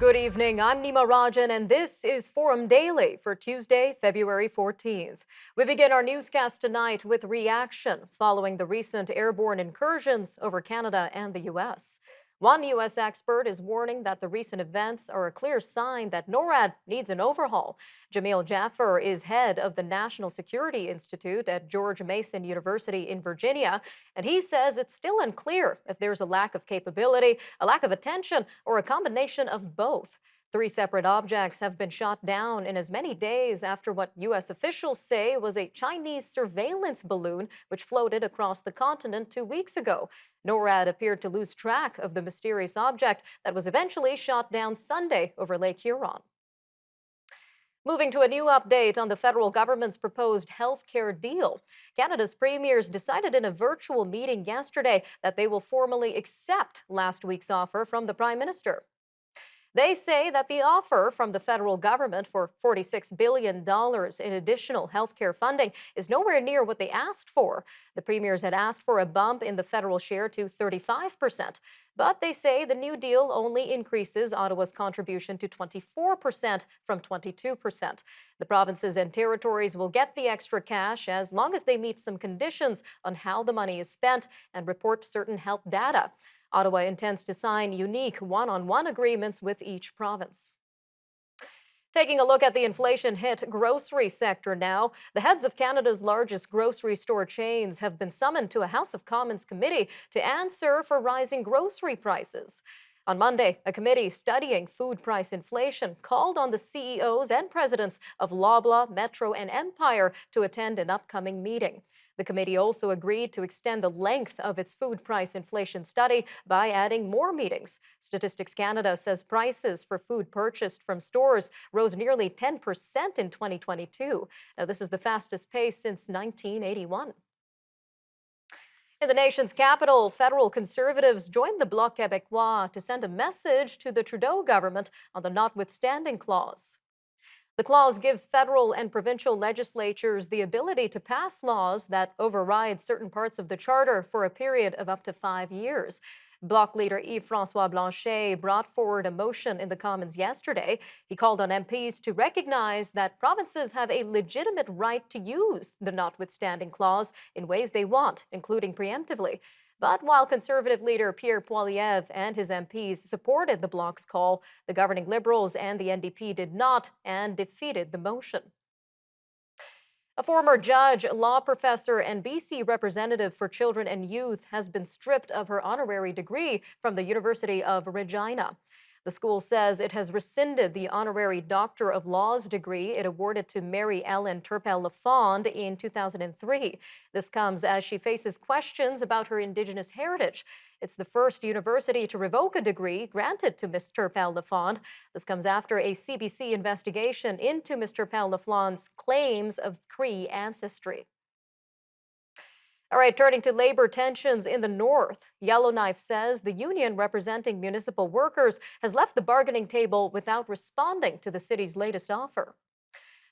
Good evening. I'm Nima, and this is Forum Daily for Tuesday, February 14th. We begin our newscast tonight with reaction following the recent airborne incursions over Canada and the U.S. One U.S. expert is warning that the recent events are a clear sign that NORAD needs an overhaul. Jamil Jaffer is head of the National Security Institute at George Mason University in Virginia, and he says it's still unclear if there's a lack of capability, a lack of attention, or a combination of both. Three separate objects have been shot down in as many days after what U.S. officials say was a Chinese surveillance balloon which floated across the continent 2 weeks ago. NORAD appeared to lose track of the mysterious object that was eventually shot down Sunday over Lake Huron. Moving to a new update on the federal government's proposed health care deal. Canada's premiers decided in a virtual meeting yesterday that they will formally accept last week's offer from the Prime Minister. They say that the offer from the federal government for $46 billion in additional healthcare funding is nowhere near what they asked for. The premiers had asked for a bump in the federal share to 35%, but they say the new deal only increases Ottawa's contribution to 24% from 22%. The provinces and territories will get the extra cash as long as they meet some conditions on how the money is spent and report certain health data. Ottawa intends to sign unique one-on-one agreements with each province. Taking a look at the inflation-hit grocery sector now, the heads of Canada's largest grocery store chains have been summoned to a House of Commons committee to answer for rising grocery prices. On Monday, a committee studying food price inflation called on the CEOs and presidents of Loblaw, Metro, and Empire to attend an upcoming meeting. The committee also agreed to extend the length of its food price inflation study by adding more meetings. Statistics Canada says prices for food purchased from stores rose nearly 10% in 2022. Now, this is the fastest pace since 1981. In the nation's capital, federal conservatives joined the Bloc Québécois to send a message to the Trudeau government on the notwithstanding clause. The clause gives federal and provincial legislatures the ability to pass laws that override certain parts of the charter for a period of up to 5 years. Bloc leader Yves-François Blanchet brought forward a motion in the Commons yesterday. He called on MPs to recognize that provinces have a legitimate right to use the notwithstanding clause in ways they want, including preemptively. But while Conservative leader Pierre Poilievre and his MPs supported the Bloc's call, the governing Liberals and the NDP did not and defeated the motion. A former judge, law professor, and BC representative for children and youth has been stripped of her honorary degree from the University of Regina. The school says it has rescinded the honorary Doctor of Laws degree it awarded to Mary Ellen Turpel-Lafond in 2003. This comes as she faces questions about her Indigenous heritage. It's the first university to revoke a degree granted to Ms. Turpel-Lafond. This comes after a CBC investigation into Ms. Turpel-Lafond's claims of Cree ancestry. All right, turning to labor tensions in the north, Yellowknife says the union representing municipal workers has left the bargaining table without responding to the city's latest offer.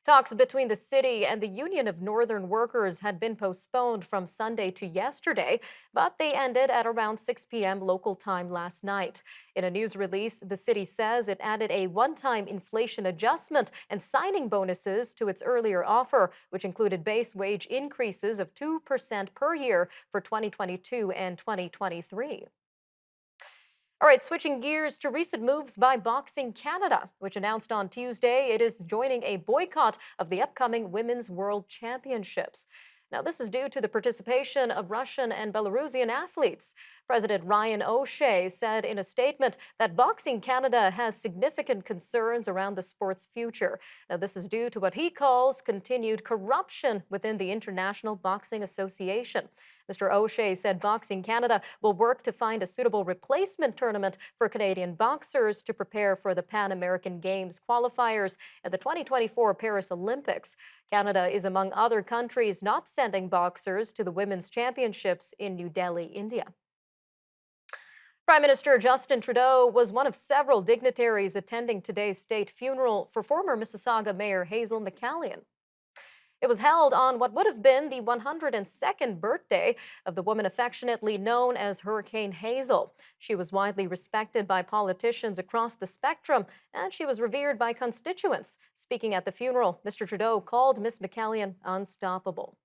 Talks between the city and the Union of Northern Workers had been postponed from Sunday to yesterday, but they ended at around 6 p.m. local time last night. In a news release, the city says it added a one-time inflation adjustment and signing bonuses to its earlier offer, which included base wage increases of 2% per year for 2022 and 2023. All right, switching gears to recent moves by Boxing Canada, which announced on Tuesday it is joining a boycott of the upcoming Women's World Championships. Now, this is due to the participation of Russian and Belarusian athletes. President Ryan O'Shea said in a statement that Boxing Canada has significant concerns around the sport's future. Now, this is due to what he calls continued corruption within the International Boxing Association. Mr. O'Shea said Boxing Canada will work to find a suitable replacement tournament for Canadian boxers to prepare for the Pan American Games qualifiers at the 2024 Paris Olympics. Canada is among other countries not sending boxers to the Women's Championships in New Delhi, India. Prime Minister Justin Trudeau was one of several dignitaries attending today's state funeral for former Mississauga Mayor Hazel MacLellan. It was held on what would have been the 102nd birthday of the woman affectionately known as Hurricane Hazel. She was widely respected by politicians across the spectrum, and she was revered by constituents. Speaking at the funeral, Mr. Trudeau called Miss MacLellan unstoppable.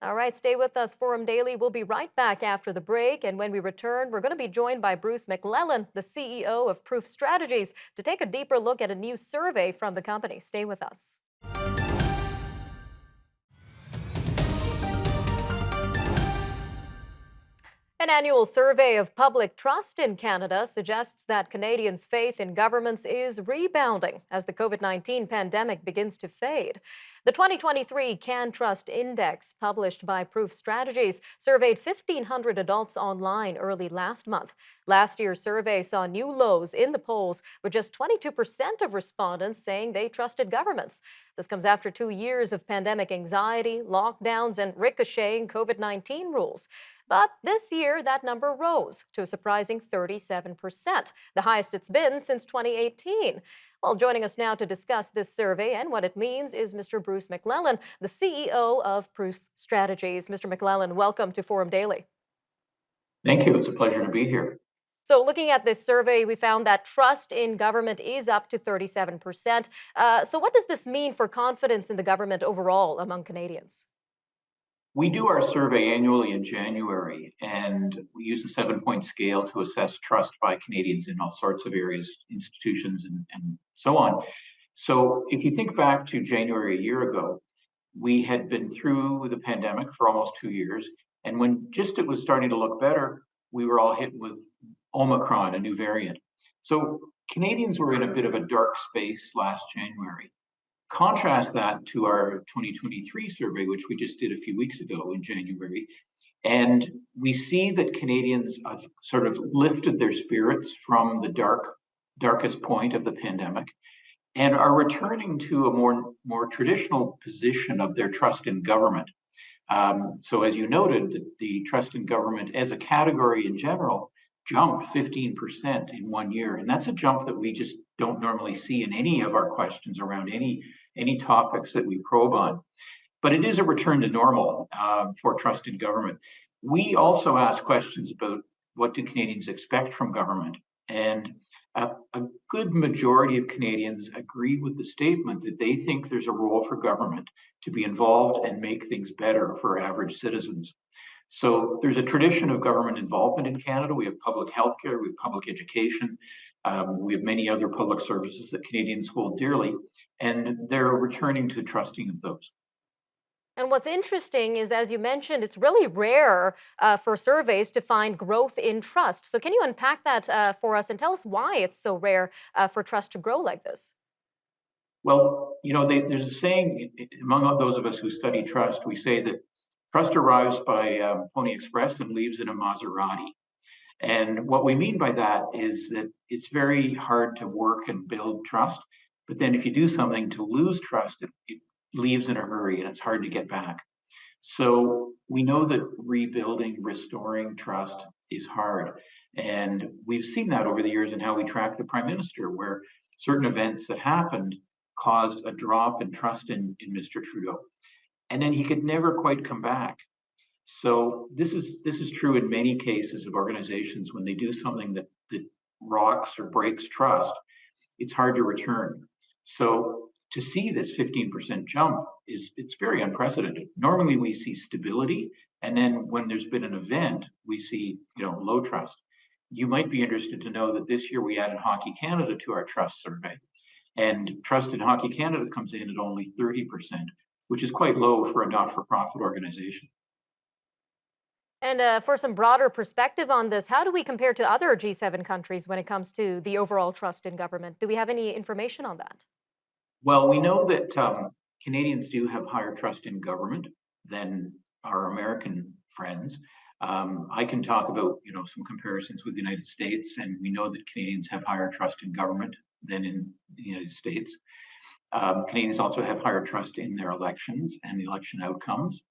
All right, stay with us. Forum Daily. We'll be right back after the break. And when we return, we're going to be joined by Bruce MacLellan, the CEO of Proof Strategies, to take a deeper look at a new survey from the company. Stay with us. An annual survey of public trust in Canada suggests that Canadians' faith in governments is rebounding as the COVID-19 pandemic begins to fade. The 2023 Can Trust Index, published by Proof Strategies, surveyed 1,500 adults online early last month. Last year's survey saw new lows in the polls, with just 22% of respondents saying they trusted governments. This comes after 2 years of pandemic anxiety, lockdowns, and ricocheting COVID-19 rules. But this year, that number rose to a surprising 37%, the highest it's been since 2018. Well, joining us now to discuss this survey and what it means is Mr. Bruce MacLellan, the CEO of Proof Strategies. Mr. MacLellan, welcome to Forum Daily. Thank you. It's a pleasure to be here. So looking at this survey, we found that trust in government is up to 37%. So what does this mean for confidence in the government overall among Canadians? We do our survey annually in January, and we use a 7-point scale to assess trust by Canadians in all sorts of areas, institutions, and so on. So if you think back to January a year ago, we had been through the pandemic for almost 2 years. And when just it was starting to look better, we were all hit with Omicron, a new variant. So Canadians were in a bit of a dark space last January. Contrast that to our 2023 survey, which we just did a few weeks ago in January. And we see that Canadians have sort of lifted their spirits from the darkest point of the pandemic and are returning to a more traditional position of their trust in government. So as you noted, the trust in government as a category in general jumped 15% in 1 year. And that's a jump that we just don't normally see in any of our questions around any topics that we probe on. But it is a return to normal for trust in government. We also ask questions about what do Canadians expect from government. And a good majority of Canadians agree with the statement that they think there's a role for government to be involved and make things better for average citizens. So there's a tradition of government involvement in Canada. We have public healthcare, we have public education, we have many other public services that Canadians hold dearly, and they're returning to trusting of those. And what's interesting is, as you mentioned, it's really rare for surveys to find growth in trust. So can you unpack that for us and tell us why it's so rare for trust to grow like this? Well, there's a saying among all those of us who study trust, we say that trust arrives by Pony Express and leaves in a Maserati. And what we mean by that is that it's very hard to work and build trust. But then if you do something to lose trust, it leaves in a hurry and it's hard to get back. So we know that rebuilding, restoring trust is hard. And we've seen that over the years in how we track the Prime Minister, where certain events that happened caused a drop in trust in Mr. Trudeau. And then he could never quite come back. So this is true in many cases of organizations when they do something that rocks or breaks trust, it's hard to return. So to see this 15% jump it's very unprecedented. Normally we see stability, and then when there's been an event, we see low trust. You might be interested to know that this year we added Hockey Canada to our trust survey, and trust in Hockey Canada comes in at only 30%, which is quite low for a not-for-profit organization. And for some broader perspective on this, how do we compare to other G7 countries when it comes to the overall trust in government? Do we have any information on that? Well, we know that Canadians do have higher trust in government than our American friends. I can talk about some comparisons with the United States, and we know that Canadians have higher trust in government than in the United States. Canadians also have higher trust in their elections and the election outcomes.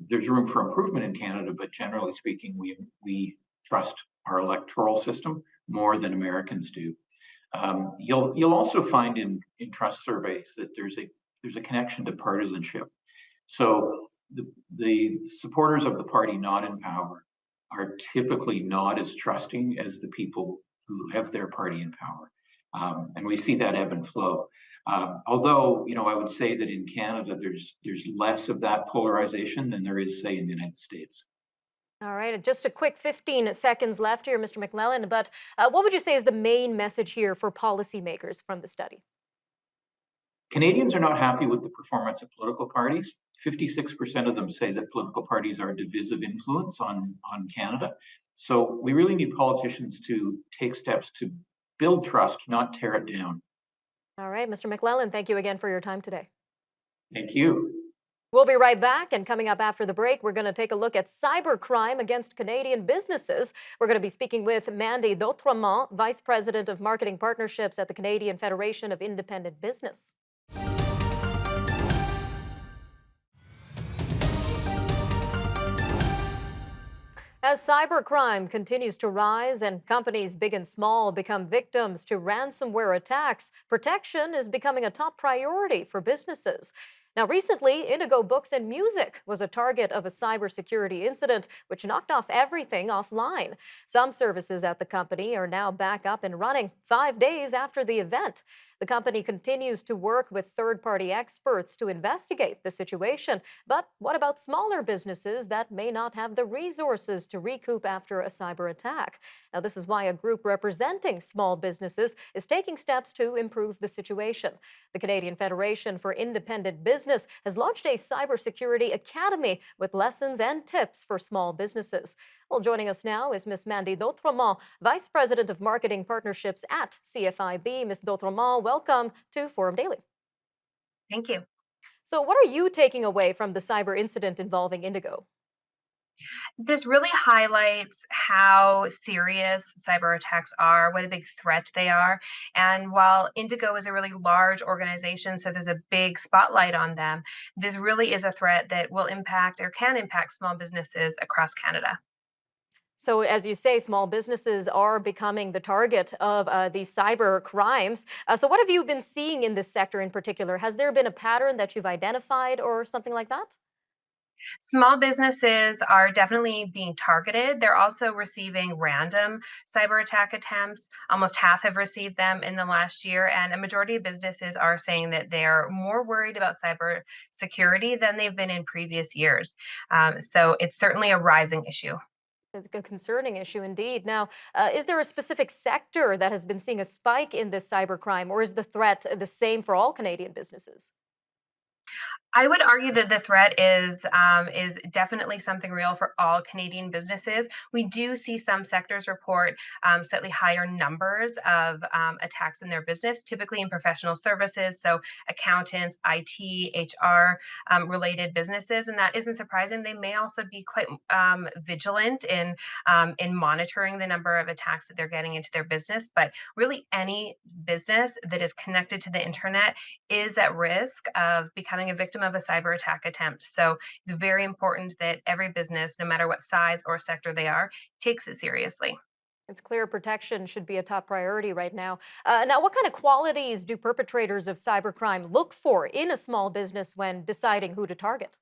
There's room for improvement in Canada, but generally speaking, we trust our electoral system more than Americans do. You'll also find in trust surveys that there's a there's a connection to partisanship. So the supporters of the party not in power are typically not as trusting as the people who have their party in power. And we see that ebb and flow. Although, I would say that in Canada, there's less of that polarization than there is, say, in the United States. All right, just a quick 15 seconds left here, Mr. MacLellan. But what would you say is the main message here for policymakers from the study? Canadians are not happy with the performance of political parties. 56% of them say that political parties are a divisive influence on Canada. So we really need politicians to take steps to build trust, not tear it down. All right, Mr. MacLellan, thank you again for your time today. Thank you. We'll be right back, and coming up after the break, we're going to take a look at cybercrime against Canadian businesses. We're going to be speaking with Mandy Vice President of Marketing Partnerships at the Canadian Federation of Independent Business. As cybercrime continues to rise and companies big and small become victims to ransomware attacks, protection is becoming a top priority for businesses. Now, recently, Indigo Books and Music was a target of a cybersecurity incident which knocked off everything offline. Some services at the company are now back up and running 5 days after the event. The company continues to work with third-party experts to investigate the situation. But what about smaller businesses that may not have the resources to recoup after a cyber attack? Now, this is why a group representing small businesses is taking steps to improve the situation. The Canadian Federation for Independent Business has launched a cybersecurity academy with lessons and tips for small businesses. Well, joining us now is Ms. Mandy Vice President of Marketing Partnerships at CFIB. Ms. Dautremont, welcome to Forum Daily. Thank you. So what are you taking away from the cyber incident involving Indigo? This really highlights how serious cyber attacks are, what a big threat they are. And while Indigo is a really large organization, so there's a big spotlight on them, this really is a threat that will impact or can impact small businesses across Canada. So, as you say, small businesses are becoming the target of these cyber crimes. So, what have you been seeing in this sector in particular? Has there been a pattern that you've identified or something like that? Small businesses are definitely being targeted. They're also receiving random cyber attack attempts. Almost half have received them in the last year, and a majority of businesses are saying that they're more worried about cyber security than they've been in previous years. So it's certainly a rising issue. It's a concerning issue indeed. Now, is there a specific sector that has been seeing a spike in this cybercrime, or is the threat the same for all Canadian businesses? I would argue that the threat is definitely something real for all Canadian businesses. We do see some sectors report slightly higher numbers of attacks in their business, typically in professional services, so accountants, IT, HR related businesses, and that isn't surprising. They may also be quite vigilant in monitoring the number of attacks that they're getting into their business. But really, any business that is connected to the internet is at risk of becoming a victim of a cyber attack attempt. So it's very important that every business, no matter what size or sector they are, takes it seriously. It's clear protection should be a top priority right now. Now, what kind of qualities do perpetrators of cybercrime look for in a small business when deciding who to target?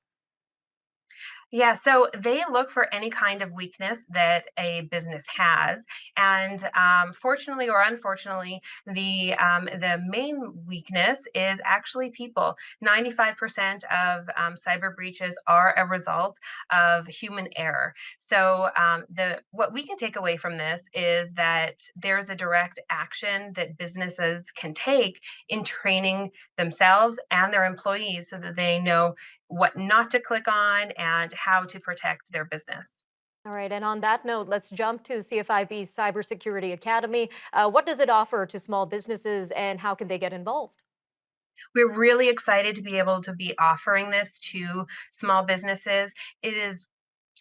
Yeah, so they look for any kind of weakness that a business has, and fortunately or unfortunately, the main weakness is actually people. 95% of cyber breaches are a result of human error. So the what we can take away from this is that there's a direct action that businesses can take in training themselves and their employees so that they know what not to click on and how to protect their business. All right, and on that note, let's jump to CFIB's Cybersecurity Academy. What does it offer to small businesses and how can they get involved? We're really excited to be able to be offering this to small businesses. It is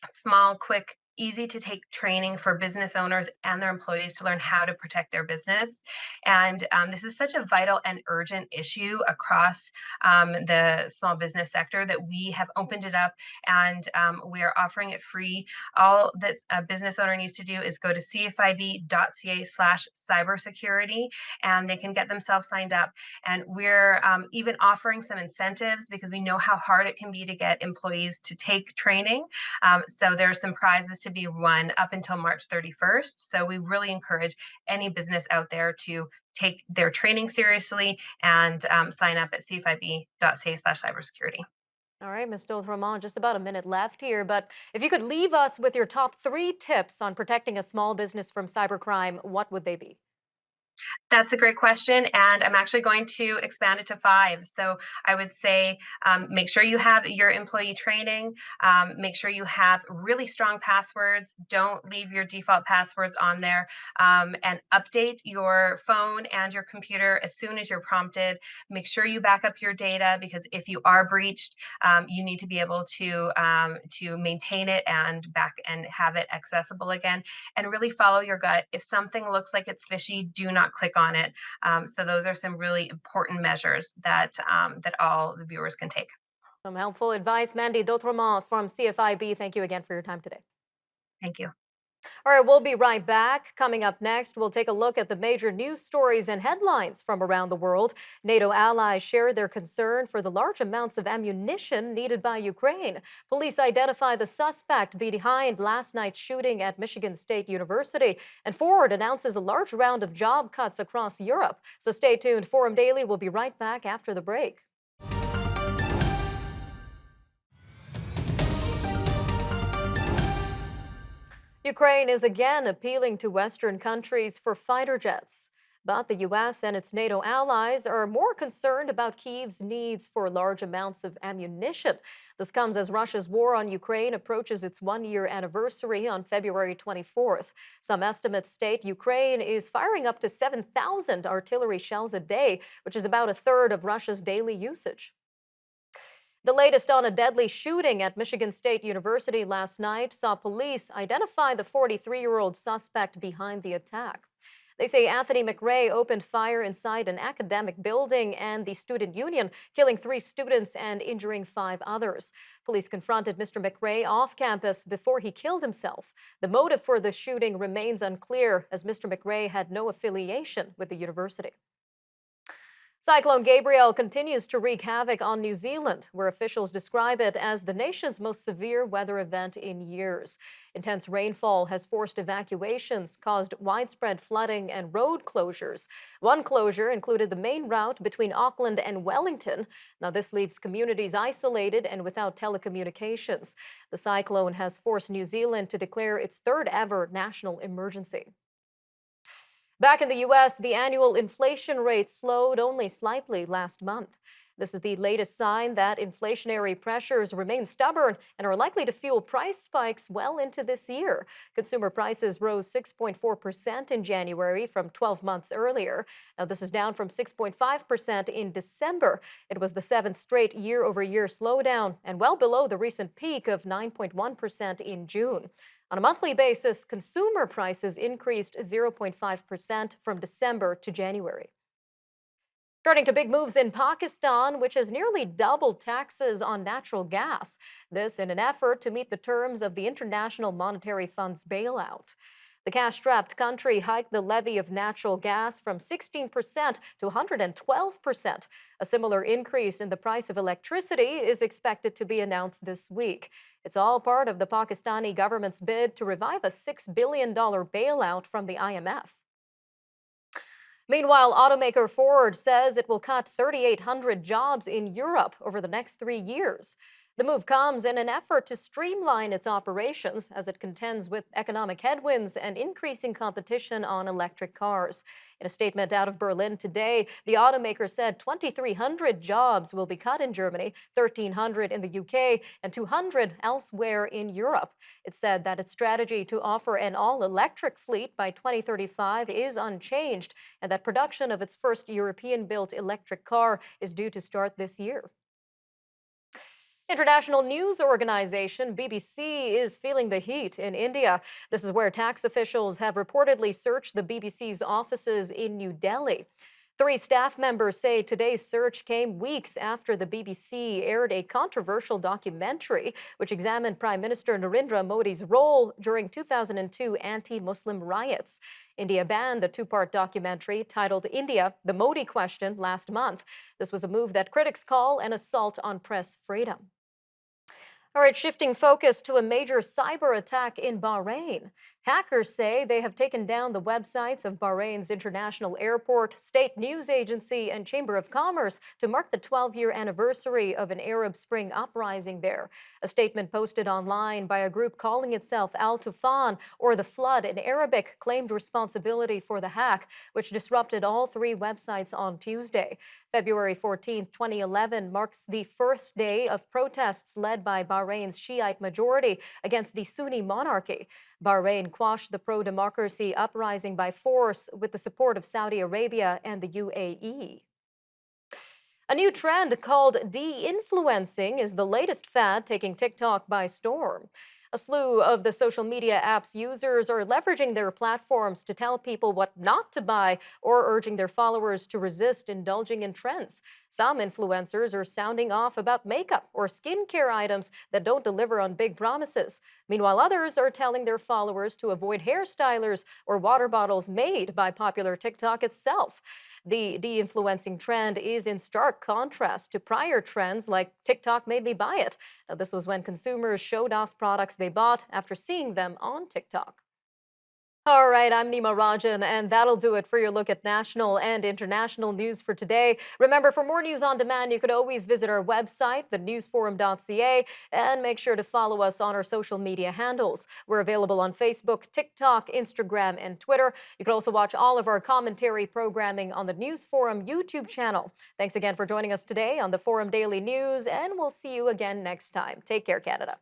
small, quick, easy to take training for business owners and their employees to learn how to protect their business. And this is such a vital and urgent issue across the small business sector that we have opened it up, and we are offering it free. All that a business owner needs to do is go to cfib.ca/cybersecurity, and they can get themselves signed up. And we're even offering some incentives because we know how hard it can be to get employees to take training. So there are some prizes to be won up until March 31st. So we really encourage any business out there to take their training seriously and sign up at cfib.ca/cybersecurity. All right, Ms. Dothramont, just about a minute left here, but if you could leave us with your top 3 tips on protecting a small business from cybercrime, what would they be? That's a great question, and I'm actually going to expand it to 5. So I would say make sure you have your employee training, make sure you have really strong passwords. Don't leave your default passwords on there, and update your phone and your computer as soon as you're prompted. Make sure you back up your data because if you are breached, you need to be able to maintain it and back and have it accessible again, and really follow your gut. If something looks like it's fishy, do not click on it. So those are some really important measures that that all the viewers can take. Some helpful advice. Mandy Dotremont from CFIB, thank you again for your time today. Thank you. All right, we'll be right back. Coming up next, we'll take a look at the major news stories and headlines from around the world. NATO allies share their concern for the large amounts of ammunition needed by Ukraine. Police identify the suspect behind last night's shooting at Michigan State University. And Ford announces a large round of job cuts across Europe. So stay tuned. Forum Daily will be right back after the break. Ukraine is again appealing to Western countries for fighter jets. But the U.S. and its NATO allies are more concerned about Kyiv's needs for large amounts of ammunition. This comes as Russia's war on Ukraine approaches its one-year anniversary on February 24th. Some estimates state Ukraine is firing up to 7,000 artillery shells a day, which is about a third of Russia's daily usage. The latest on a deadly shooting at Michigan State University last night saw police identify the 43-year-old suspect behind the attack. They say Anthony McRae opened fire inside an academic building and the student union, killing 3 students and injuring 5 others. Police confronted Mr. McRae off campus before he killed himself. The motive for the shooting remains unclear, as Mr. McRae had no affiliation with the university. Cyclone Gabrielle continues to wreak havoc on New Zealand, where officials describe it as the nation's most severe weather event in years. Intense rainfall has forced evacuations, caused widespread flooding and road closures. One closure included the main route between Auckland and Wellington. Now, this leaves communities isolated and without telecommunications. The cyclone has forced New Zealand to declare its 3rd ever national emergency. Back in the U.S., the annual inflation rate slowed only slightly last month. This is the latest sign that inflationary pressures remain stubborn and are likely to fuel price spikes well into this year. Consumer prices rose 6.4% in January from 12 months earlier. Now, this is down from 6.5% in December. It was the 7th straight year-over-year slowdown and well below the recent peak of 9.1% in June. On a monthly basis, consumer prices increased 0.5% from December to January. Turning to big moves in Pakistan, which has nearly doubled taxes on natural gas. This in an effort to meet the terms of the International Monetary Fund's bailout. The cash-strapped country hiked the levy of natural gas from 16% to 112%. A similar increase in the price of electricity is expected to be announced this week. It's all part of the Pakistani government's bid to revive a $6 billion bailout from the IMF. Meanwhile, automaker Ford says it will cut 3,800 jobs in Europe over the next 3 years. The move comes in an effort to streamline its operations as it contends with economic headwinds and increasing competition on electric cars. In a statement out of Berlin today, the automaker said 2,300 jobs will be cut in Germany, 1,300 in the UK, and 200 elsewhere in Europe. It said that its strategy to offer an all-electric fleet by 2035 is unchanged, and that production of its first European-built electric car is due to start this year. International news organization BBC is feeling the heat in India. This is where tax officials have reportedly searched the BBC's offices in New Delhi. Three staff members say today's search came weeks after the BBC aired a controversial documentary which examined Prime Minister Narendra Modi's role during 2002 anti-Muslim riots. India banned the two-part documentary titled India, the Modi Question last month. This was a move that critics call an assault on press freedom. All right, shifting focus to a major cyber attack in Bahrain. Hackers say they have taken down the websites of Bahrain's international airport, state news agency, and chamber of commerce to mark the 12-year anniversary of an Arab Spring uprising there. A statement posted online by a group calling itself Al Tufan, or the Flood in Arabic, claimed responsibility for the hack, which disrupted all three websites on Tuesday. February 14, 2011 marks the first day of protests led by Bahrain's Shiite majority against the Sunni monarchy. Bahrain quashed the pro-democracy uprising by force with the support of Saudi Arabia and the UAE. A new trend called de-influencing is the latest fad taking TikTok by storm. A slew of the social media app's users are leveraging their platforms to tell people what not to buy or urging their followers to resist indulging in trends. Some influencers are sounding off about makeup or skincare items that don't deliver on big promises. Meanwhile, others are telling their followers to avoid hairstylers or water bottles made by popular TikTok itself. The de-influencing trend is in stark contrast to prior trends like TikTok made me buy it. Now, this was when consumers showed off products they bought after seeing them on TikTok. All right, I'm Nima Rajan, and that'll do it for your look at national and international news for today. Remember, for more news on demand, you could always visit our website, thenewsforum.ca, and make sure to follow us on our social media handles. We're available on Facebook, TikTok, Instagram, and Twitter. You can also watch all of our commentary programming on the News Forum YouTube channel. Thanks again for joining us today on the Forum Daily News, and we'll see you again next time. Take care, Canada.